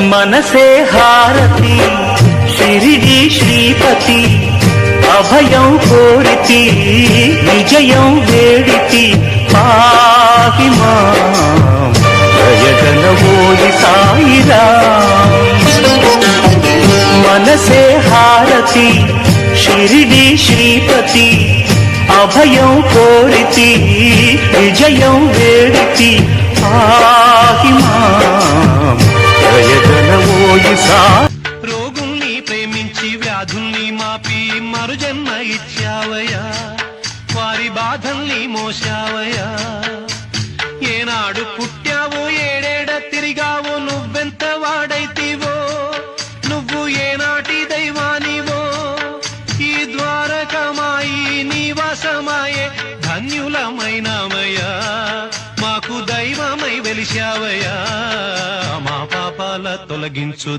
మనసే హారతి షిరిడి శ్రీపతి అభయం కోరితి విజయం వేడితి పాహి మాం దయగలవోయి సాయిరాం మనసే హారతి షిరిడి శ్రీపతి అభయం కోరితి విజయం వేడితి పాహి మాం దయగలవోయి సాయి రోగుల్ని ప్రేమించి వ్యాధుల్ని మాపి మరుజన్మ ఇచ్చావయ్యా వారి బాధల్ని మోసావయ్యా ఏనాడు పుట్టావో ఏడేడ తిరిగావో నువ్వెంత వాడైతివో నువ్వు ఏనాటి దైవానివో ఈ ద్వారకమాయి నివాసమాయే ధన్యులమైనమయ్యా మాకు దైవమై వెలిశావయ్యా మా పాపాల తొలగించు